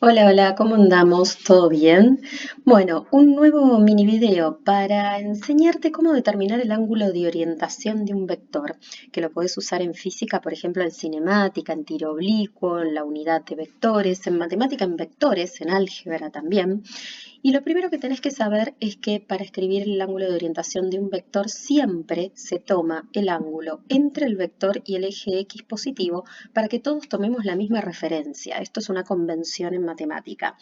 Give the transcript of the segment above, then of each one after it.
Hola, hola, ¿cómo andamos? ¿Todo bien? Bueno, un nuevo mini video para enseñarte cómo determinar el ángulo de orientación de un vector, que lo podés usar en física, por ejemplo, en cinemática, en tiro oblicuo, en la unidad de vectores, en matemática en vectores, en álgebra también. Y lo primero que tenés que saber es que para escribir el ángulo de orientación de un vector siempre se toma el ángulo entre el vector y el eje X positivo para que todos tomemos la misma referencia. Esto es una convención en matemática.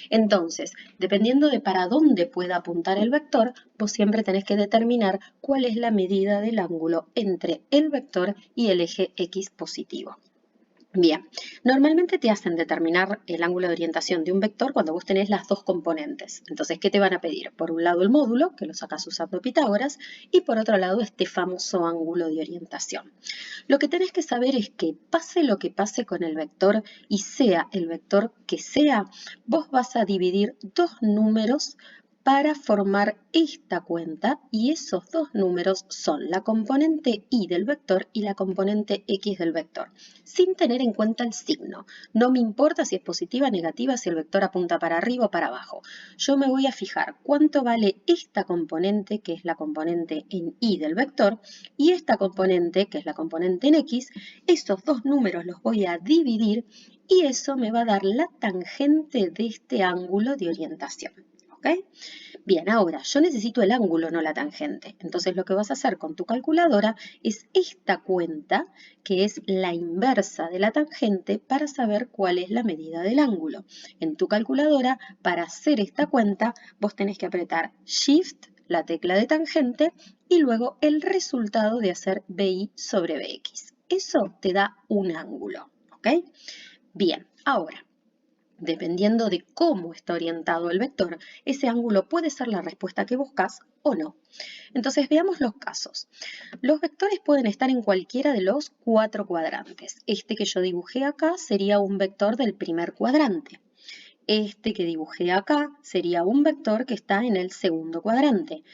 Entonces, dependiendo de para dónde pueda apuntar el vector, vos siempre tenés que determinar cuál es la medida del ángulo entre el vector y el eje X positivo. Bien, normalmente te hacen determinar el ángulo de orientación de un vector cuando vos tenés las dos componentes. Entonces, ¿qué te van a pedir? Por un lado el módulo, que lo sacas usando Pitágoras, y por otro lado este famoso ángulo de orientación. Lo que tenés que saber es que pase lo que pase con el vector y sea el vector que sea, vos vas a dividir dos números para formar esta cuenta y esos dos números son la componente y del vector y la componente x del vector, sin tener en cuenta el signo. No me importa si es positiva o negativa, si el vector apunta para arriba o para abajo. Yo me voy a fijar cuánto vale esta componente, que es la componente en y del vector, y esta componente, que es la componente en x. Esos dos números los voy a dividir y eso me va a dar la tangente de este ángulo de orientación. ¿Ok? Bien, ahora yo necesito el ángulo, no la tangente. Entonces lo que vas a hacer con tu calculadora es esta cuenta, que es la inversa de la tangente, para saber cuál es la medida del ángulo. En tu calculadora, para hacer esta cuenta, vos tenés que apretar Shift, la tecla de tangente, y luego el resultado de hacer BI sobre BX. Eso te da un ángulo, ¿ok? Bien, ahora, dependiendo de cómo está orientado el vector, ese ángulo puede ser la respuesta que buscas o no. Entonces veamos los casos. Los vectores pueden estar en cualquiera de los cuatro cuadrantes. Este que yo dibujé acá sería un vector del primer cuadrante. Este que dibujé acá sería un vector que está en el segundo cuadrante.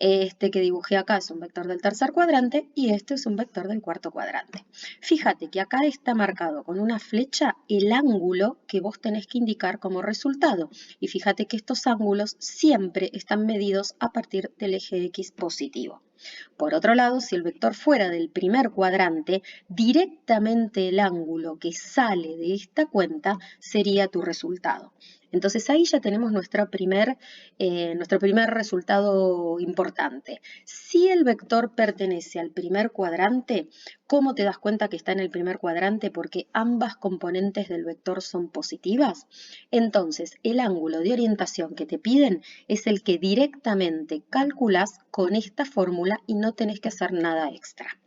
Este que dibujé acá es un vector del tercer cuadrante y este es un vector del cuarto cuadrante. Fíjate que acá está marcado con una flecha el ángulo que vos tenés que indicar como resultado. Y fíjate que estos ángulos siempre están medidos a partir del eje X positivo. Por otro lado, si el vector fuera del primer cuadrante, directamente el ángulo que sale de esta cuenta sería tu resultado. Entonces ahí ya tenemos nuestro primer resultado importante. Si el vector pertenece al primer cuadrante, ¿cómo te das cuenta que está en el primer cuadrante? Porque ambas componentes del vector son positivas. Entonces, el ángulo de orientación que te piden es el que directamente calculas con esta fórmula y no tenés que hacer nada extra.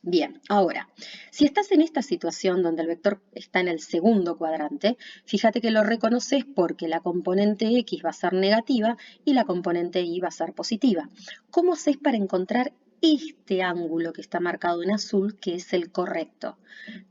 Bien, ahora, si estás en esta situación donde el vector está en el segundo cuadrante, fíjate que lo reconoces porque la componente x va a ser negativa y la componente y va a ser positiva. ¿Cómo haces para encontrar este ángulo que está marcado en azul, que es el correcto?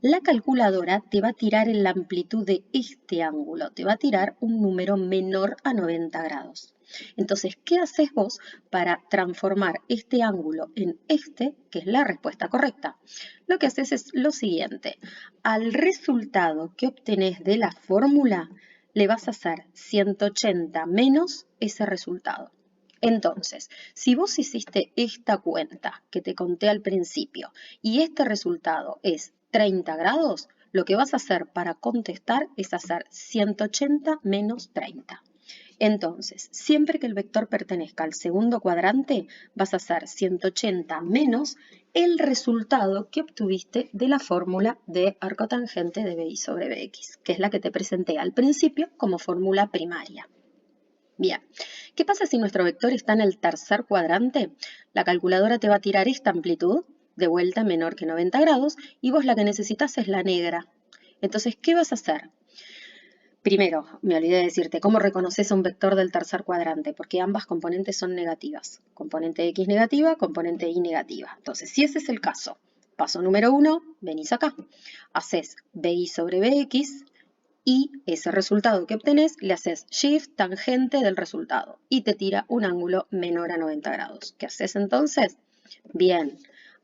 La calculadora te va a tirar en la amplitud de este ángulo, te va a tirar un número menor a 90 grados. Entonces, ¿qué haces vos para transformar este ángulo en este, que es la respuesta correcta? Lo que haces es lo siguiente. Al resultado que obtenés de la fórmula, le vas a hacer 180 menos ese resultado. Entonces, si vos hiciste esta cuenta que te conté al principio y este resultado es 30 grados, lo que vas a hacer para contestar es hacer 180 menos 30. Entonces, siempre que el vector pertenezca al segundo cuadrante, vas a hacer 180 menos el resultado que obtuviste de la fórmula de arcotangente de BI sobre BX, que es la que te presenté al principio como fórmula primaria. Bien, ¿qué pasa si nuestro vector está en el tercer cuadrante? La calculadora te va a tirar esta amplitud, de vuelta menor que 90 grados, y vos la que necesitas es la negra. Entonces, ¿qué vas a hacer? Primero, me olvidé de decirte, ¿cómo reconoces a un vector del tercer cuadrante? Porque ambas componentes son negativas. Componente X negativa, componente Y negativa. Entonces, si ese es el caso, paso número 1, venís acá. Haces BI sobre BX y ese resultado que obtenés le haces Shift tangente del resultado y te tira un ángulo menor a 90 grados. ¿Qué haces entonces? Bien,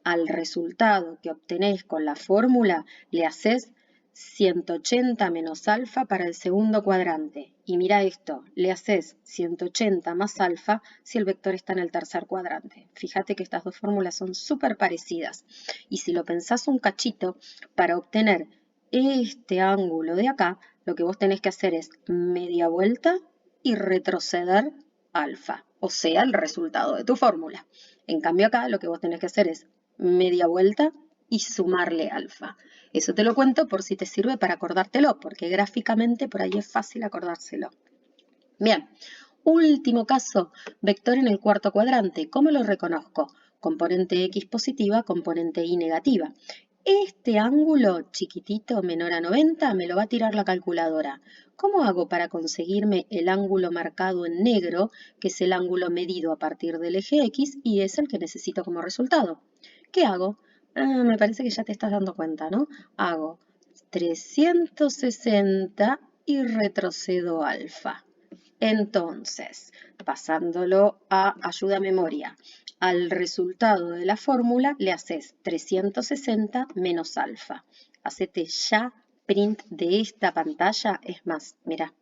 al resultado que obtenés con la fórmula le haces 180 menos alfa para el segundo cuadrante. Y mira esto, le haces 180 más alfa si el vector está en el tercer cuadrante. Fíjate que estas dos fórmulas son súper parecidas. Y si lo pensás un cachito, para obtener este ángulo de acá, lo que vos tenés que hacer es media vuelta y retroceder alfa, o sea, el resultado de tu fórmula. En cambio acá lo que vos tenés que hacer es media vuelta y sumarle alfa. Eso te lo cuento por si te sirve para acordártelo, porque gráficamente por ahí es fácil acordárselo. Bien, último caso, vector en el cuarto cuadrante. ¿Cómo lo reconozco? Componente X positiva, componente Y negativa. Este ángulo chiquitito menor a 90 me lo va a tirar la calculadora. ¿Cómo hago para conseguirme el ángulo marcado en negro, que es el ángulo medido a partir del eje X y es el que necesito como resultado? ¿Qué hago? Me parece que ya te estás dando cuenta, ¿no? Hago 360 y retrocedo alfa. Entonces, pasándolo a ayuda a memoria, al resultado de la fórmula le haces 360 menos alfa. Hacete ya print de esta pantalla. Es más, mira,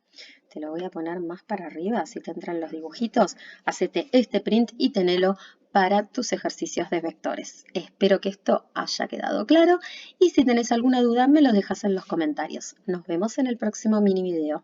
te lo voy a poner más para arriba, así te entran los dibujitos. Hacete este print y tenelo para tus ejercicios de vectores. Espero que esto haya quedado claro y si tenés alguna duda me lo dejas en los comentarios. Nos vemos en el próximo mini video.